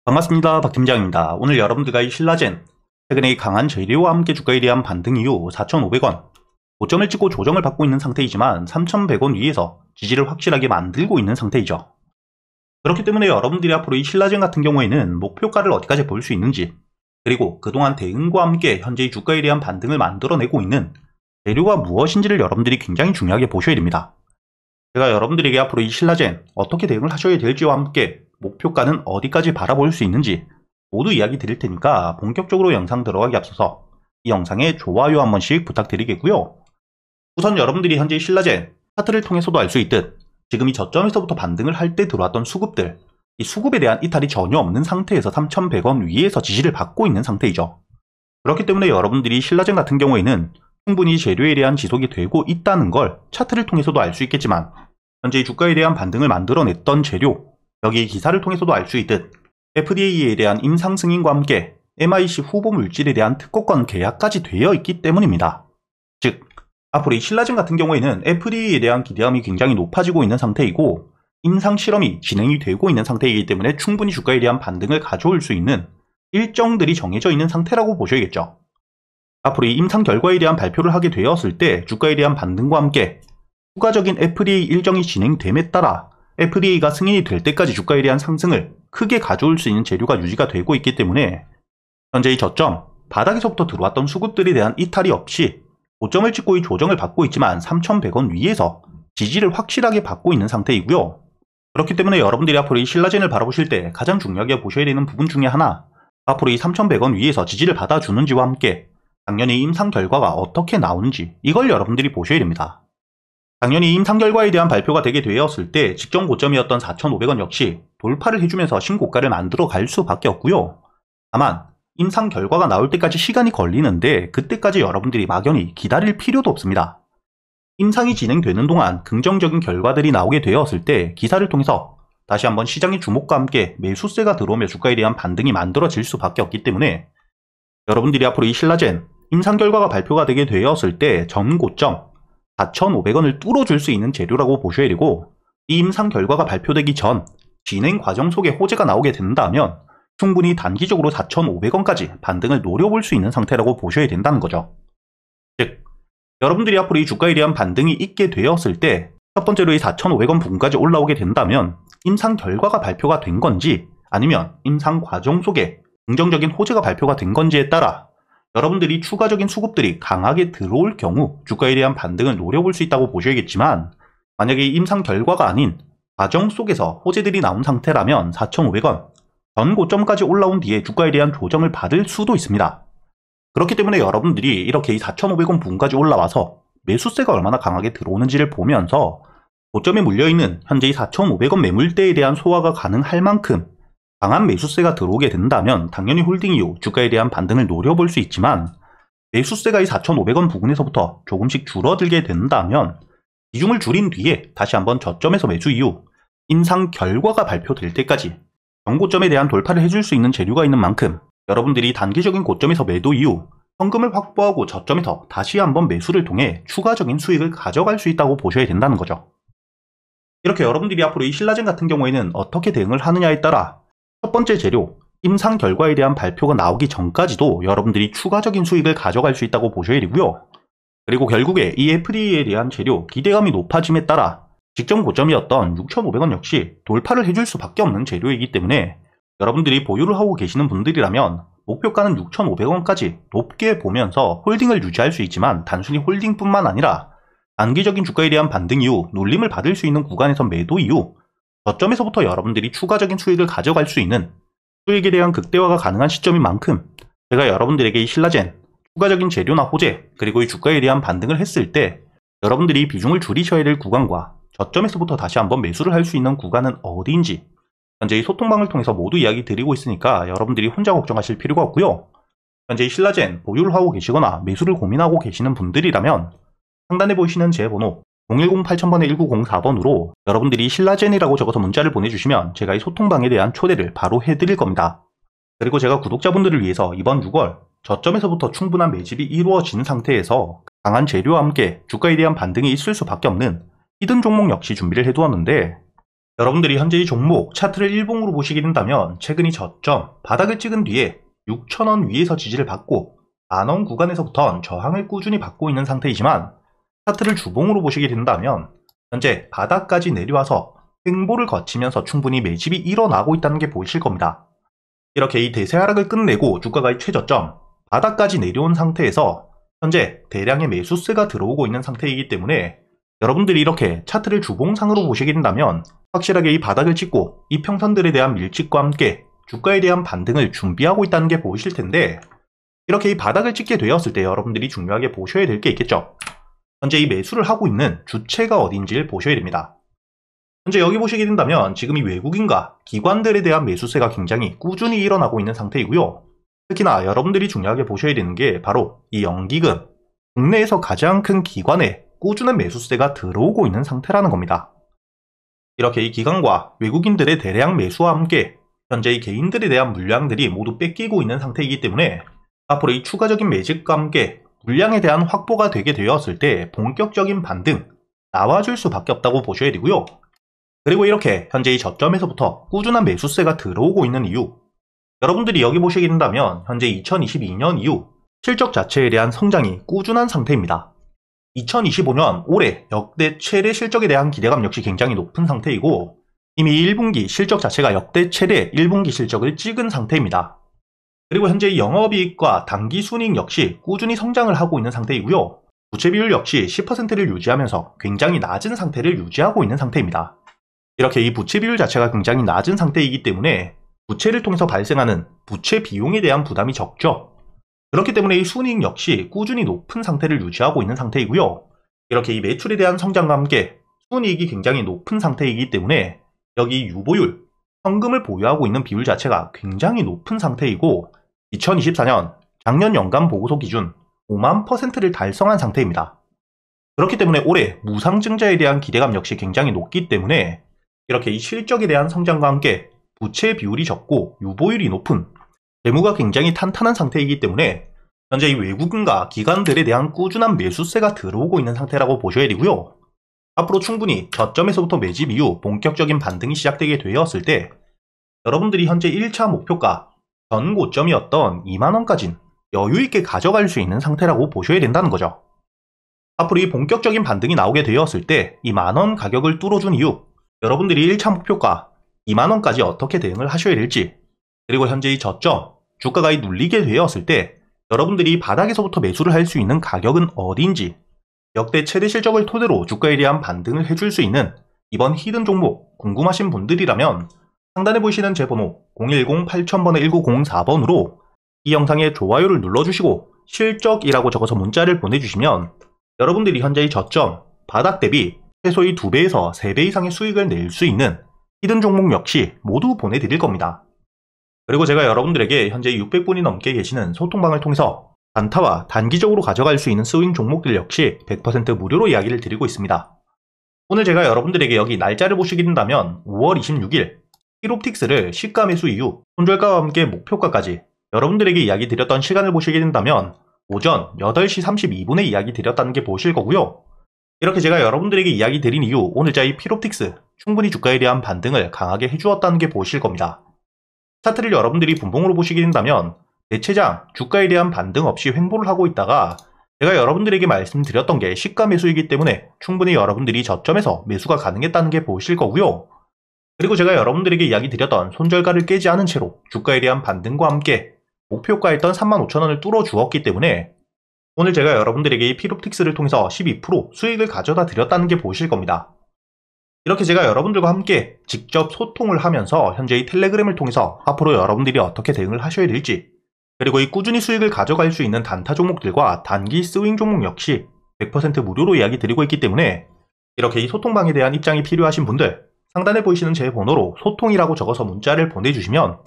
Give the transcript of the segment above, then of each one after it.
반갑습니다. 박 팀장입니다. 오늘 여러분들과 이 신라젠, 최근에 강한 재료와 함께 주가에 대한 반등 이후 4,500원, 고점을 찍고 조정을 받고 있는 상태이지만 3,100원 위에서 지지를 확실하게 만들고 있는 상태이죠. 그렇기 때문에 여러분들이 앞으로 이 신라젠 같은 경우에는 목표가를 어디까지 볼 수 있는지, 그리고 그동안 대응과 함께 현재 이 주가에 대한 반등을 만들어내고 있는 재료가 무엇인지를 여러분들이 굉장히 중요하게 보셔야 됩니다. 제가 여러분들에게 앞으로 이 신라젠 어떻게 대응을 하셔야 될지와 함께 목표가는 어디까지 바라볼 수 있는지 모두 이야기 드릴 테니까 본격적으로 영상 들어가기 앞서서 이 영상에 좋아요 한 번씩 부탁드리겠고요. 우선 여러분들이 현재 신라젠 차트를 통해서도 알 수 있듯 지금 이 저점에서부터 반등을 할 때 들어왔던 수급들, 이 수급에 대한 이탈이 전혀 없는 상태에서 3,100원 위에서 지지를 받고 있는 상태이죠. 그렇기 때문에 여러분들이 신라젠 같은 경우에는 충분히 재료에 대한 지속이 되고 있다는 걸 차트를 통해서도 알 수 있겠지만 현재 주가에 대한 반등을 만들어냈던 재료, 여기 기사를 통해서도 알 수 있듯 FDA에 대한 임상 승인과 함께 MIC 후보 물질에 대한 특허권 계약까지 되어 있기 때문입니다. 즉, 앞으로 이 신라젠 같은 경우에는 FDA에 대한 기대감이 굉장히 높아지고 있는 상태이고 임상 실험이 진행이 되고 있는 상태이기 때문에 충분히 주가에 대한 반등을 가져올 수 있는 일정들이 정해져 있는 상태라고 보셔야겠죠. 앞으로 이 임상 결과에 대한 발표를 하게 되었을 때 주가에 대한 반등과 함께 추가적인 FDA 일정이 진행됨에 따라 FDA가 승인이 될 때까지 주가에 대한 상승을 크게 가져올 수 있는 재료가 유지가 되고 있기 때문에 현재 이 저점, 바닥에서부터 들어왔던 수급들에 대한 이탈이 없이 고점을 찍고 이 조정을 받고 있지만 3,100원 위에서 지지를 확실하게 받고 있는 상태이고요. 그렇기 때문에 여러분들이 앞으로 이 신라젠을 바라보실 때 가장 중요하게 보셔야 되는 부분 중에 하나, 앞으로 이 3,100원 위에서 지지를 받아주는지와 함께 당연히 임상 결과가 어떻게 나오는지 이걸 여러분들이 보셔야 됩니다. 당연히 임상 결과에 대한 발표가 되게 되었을 때 직전 고점이었던 4,500원 역시 돌파를 해주면서 신고가를 만들어 갈 수밖에 없고요. 다만 임상 결과가 나올 때까지 시간이 걸리는데 그때까지 여러분들이 막연히 기다릴 필요도 없습니다. 임상이 진행되는 동안 긍정적인 결과들이 나오게 되었을 때 기사를 통해서 다시 한번 시장의 주목과 함께 매수세가 들어오며 주가에 대한 반등이 만들어질 수밖에 없기 때문에 여러분들이 앞으로 이 신라젠 임상 결과가 발표가 되게 되었을 때 전 고점 4,500원을 뚫어줄 수 있는 재료라고 보셔야 되고 이 임상 결과가 발표되기 전 진행 과정 속에 호재가 나오게 된다면 충분히 단기적으로 4,500원까지 반등을 노려볼 수 있는 상태라고 보셔야 된다는 거죠. 즉, 여러분들이 앞으로 이 주가에 대한 반등이 있게 되었을 때 첫 번째로 이 4,500원 부근까지 올라오게 된다면 임상 결과가 발표가 된 건지 아니면 임상 과정 속에 긍정적인 호재가 발표가 된 건지에 따라 여러분들이 추가적인 수급들이 강하게 들어올 경우 주가에 대한 반등을 노려볼 수 있다고 보셔야겠지만 만약에 임상 결과가 아닌 과정 속에서 호재들이 나온 상태라면 4,500원 전 고점까지 올라온 뒤에 주가에 대한 조정을 받을 수도 있습니다. 그렇기 때문에 여러분들이 이렇게 이 4,500원 부근까지 올라와서 매수세가 얼마나 강하게 들어오는지를 보면서 고점에 물려있는 현재 이 4,500원 매물대에 대한 소화가 가능할 만큼 강한 매수세가 들어오게 된다면 당연히 홀딩 이후 주가에 대한 반등을 노려볼 수 있지만 매수세가 이 4,500원 부근에서부터 조금씩 줄어들게 된다면 비중을 줄인 뒤에 다시 한번 저점에서 매수 이후 임상 결과가 발표될 때까지 전고점에 대한 돌파를 해줄 수 있는 재료가 있는 만큼 여러분들이 단기적인 고점에서 매도 이후 현금을 확보하고 저점에서 다시 한번 매수를 통해 추가적인 수익을 가져갈 수 있다고 보셔야 된다는 거죠. 이렇게 여러분들이 앞으로 이 신라젠 같은 경우에는 어떻게 대응을 하느냐에 따라 첫 번째 재료, 임상 결과에 대한 발표가 나오기 전까지도 여러분들이 추가적인 수익을 가져갈 수 있다고 보셔야 되고요. 그리고 결국에 이 FDA에 대한 재료, 기대감이 높아짐에 따라 직전 고점이었던 6,500원 역시 돌파를 해줄 수밖에 없는 재료이기 때문에 여러분들이 보유를 하고 계시는 분들이라면 목표가는 6,500원까지 높게 보면서 홀딩을 유지할 수 있지만 단순히 홀딩뿐만 아니라 단기적인 주가에 대한 반등 이후 눌림을 받을 수 있는 구간에서 매도 이후 저점에서부터 여러분들이 추가적인 수익을 가져갈 수 있는 수익에 대한 극대화가 가능한 시점인 만큼 제가 여러분들에게 이 신라젠, 추가적인 재료나 호재, 그리고 이 주가에 대한 반등을 했을 때 여러분들이 비중을 줄이셔야 될 구간과 저점에서부터 다시 한번 매수를 할 수 있는 구간은 어디인지 현재 이 소통방을 통해서 모두 이야기 드리고 있으니까 여러분들이 혼자 걱정하실 필요가 없고요. 현재 이 신라젠 보유를 하고 계시거나 매수를 고민하고 계시는 분들이라면 상단에 보이시는 제 번호 010-8000번에 1904번으로 여러분들이 신라젠이라고 적어서 문자를 보내주시면 제가 이 소통방에 대한 초대를 바로 해드릴 겁니다. 그리고 제가 구독자분들을 위해서 이번 6월 저점에서부터 충분한 매집이 이루어진 상태에서 강한 재료와 함께 주가에 대한 반등이 있을 수밖에 없는 히든 종목 역시 준비를 해두었는데 여러분들이 현재 이 종목 차트를 일봉으로 보시게 된다면 최근이 저점, 바닥을 찍은 뒤에 6,000원 위에서 지지를 받고 만원 구간에서부터는 저항을 꾸준히 받고 있는 상태이지만 차트를 주봉으로 보시게 된다면 현재 바닥까지 내려와서 횡보를 거치면서 충분히 매집이 일어나고 있다는 게 보이실 겁니다. 이렇게 이 대세 하락을 끝내고 주가가 이 최저점, 바닥까지 내려온 상태에서 현재 대량의 매수세가 들어오고 있는 상태이기 때문에 여러분들이 이렇게 차트를 주봉상으로 보시게 된다면 확실하게 이 바닥을 찍고 이 평선들에 대한 밀집과 함께 주가에 대한 반등을 준비하고 있다는 게 보이실 텐데, 이렇게 이 바닥을 찍게 되었을 때 여러분들이 중요하게 보셔야 될 게 있겠죠. 현재 이 매수를 하고 있는 주체가 어딘지를 보셔야 됩니다. 현재 여기 보시게 된다면 지금 이 외국인과 기관들에 대한 매수세가 굉장히 꾸준히 일어나고 있는 상태이고요. 특히나 여러분들이 중요하게 보셔야 되는 게 바로 이 연기금, 국내에서 가장 큰 기관에 꾸준한 매수세가 들어오고 있는 상태라는 겁니다. 이렇게 이 기관과 외국인들의 대량 매수와 함께 현재 이 개인들에 대한 물량들이 모두 뺏기고 있는 상태이기 때문에 앞으로 이 추가적인 매집과 함께 물량에 대한 확보가 되게 되었을 때 본격적인 반등 나와줄 수밖에 없다고 보셔야 되고요. 그리고 이렇게 현재 이 저점에서부터 꾸준한 매수세가 들어오고 있는 이유, 여러분들이 여기 보시게 된다면 현재 2022년 이후 실적 자체에 대한 성장이 꾸준한 상태입니다. 2025년 올해 역대 최대 실적에 대한 기대감 역시 굉장히 높은 상태이고 이미 1분기 실적 자체가 역대 최대 1분기 실적을 찍은 상태입니다. 그리고 현재 영업이익과 당기순이익 역시 꾸준히 성장을 하고 있는 상태이고요. 부채 비율 역시 10%를 유지하면서 굉장히 낮은 상태를 유지하고 있는 상태입니다. 이렇게 이 부채 비율 자체가 굉장히 낮은 상태이기 때문에 부채를 통해서 발생하는 부채 비용에 대한 부담이 적죠. 그렇기 때문에 이 순이익 역시 꾸준히 높은 상태를 유지하고 있는 상태이고요. 이렇게 이 매출에 대한 성장과 함께 순이익이 굉장히 높은 상태이기 때문에 여기 유보율, 현금을 보유하고 있는 비율 자체가 굉장히 높은 상태이고 2024년 작년 연간 보고서 기준 5만%를 달성한 상태입니다. 그렇기 때문에 올해 무상증자에 대한 기대감 역시 굉장히 높기 때문에 이렇게 이 실적에 대한 성장과 함께 부채 비율이 적고 유보율이 높은 재무가 굉장히 탄탄한 상태이기 때문에 현재 이 외국인과 기관들에 대한 꾸준한 매수세가 들어오고 있는 상태라고 보셔야 되고요. 앞으로 충분히 저점에서부터 매집 이후 본격적인 반등이 시작되게 되었을 때 여러분들이 현재 1차 목표가 전 고점이었던 2만원까지는 여유있게 가져갈 수 있는 상태라고 보셔야 된다는 거죠. 앞으로 이 본격적인 반등이 나오게 되었을 때 이 만원 가격을 뚫어준 이후 여러분들이 1차 목표가 2만원까지 어떻게 대응을 하셔야 될지, 그리고 현재 이 저점, 주가가 눌리게 되었을 때 여러분들이 바닥에서부터 매수를 할 수 있는 가격은 어디인지, 역대 최대 실적을 토대로 주가에 대한 반등을 해줄 수 있는 이번 히든 종목 궁금하신 분들이라면 상단에 보이시는 제 번호 010-8000번에 1904번으로 이 영상에 좋아요를 눌러주시고 실적이라고 적어서 문자를 보내주시면 여러분들이 현재 이 저점, 바닥 대비 최소의 2배에서 3배 이상의 수익을 낼 수 있는 히든 종목 역시 모두 보내드릴 겁니다. 그리고 제가 여러분들에게 현재 600분이 넘게 계시는 소통방을 통해서 단타와 단기적으로 가져갈 수 있는 스윙 종목들 역시 100% 무료로 이야기를 드리고 있습니다. 오늘 제가 여러분들에게 여기 날짜를 보시게 된다면 5월 26일 히롭틱스를 시가 매수 이후 손절가와 함께 목표가까지 여러분들에게 이야기 드렸던 시간을 보시게 된다면 오전 8시 32분에 이야기 드렸다는 게 보실 거고요. 이렇게 제가 여러분들에게 이야기 드린 이후 오늘자 이 히롭틱스 충분히 주가에 대한 반등을 강하게 해주었다는 게 보실 겁니다. 차트를 여러분들이 분봉으로 보시게 된다면 대체장 주가에 대한 반등 없이 횡보를 하고 있다가 제가 여러분들에게 말씀드렸던 게 시가 매수이기 때문에 충분히 여러분들이 저점에서 매수가 가능했다는 게 보실 거고요. 그리고 제가 여러분들에게 이야기 드렸던 손절가를 깨지 않은 채로 주가에 대한 반등과 함께 목표가였던 35,000원을 뚫어 주었기 때문에 오늘 제가 여러분들에게 이 히롭틱스를 통해서 12% 수익을 가져다 드렸다는 게 보실 겁니다. 이렇게 제가 여러분들과 함께 직접 소통을 하면서 현재 이 텔레그램을 통해서 앞으로 여러분들이 어떻게 대응을 하셔야 될지, 그리고 이 꾸준히 수익을 가져갈 수 있는 단타 종목들과 단기 스윙 종목 역시 100% 무료로 이야기 드리고 있기 때문에 이렇게 이 소통방에 대한 입장이 필요하신 분들 상단에 보이시는 제 번호로 소통이라고 적어서 문자를 보내주시면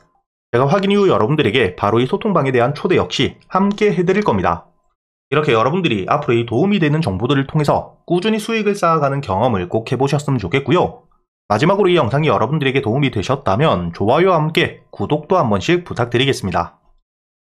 제가 확인 이후 여러분들에게 바로 이 소통방에 대한 초대 역시 함께 해드릴 겁니다. 이렇게 여러분들이 앞으로 이 도움이 되는 정보들을 통해서 꾸준히 수익을 쌓아가는 경험을 꼭 해보셨으면 좋겠고요. 마지막으로 이 영상이 여러분들에게 도움이 되셨다면 좋아요와 함께 구독도 한 번씩 부탁드리겠습니다.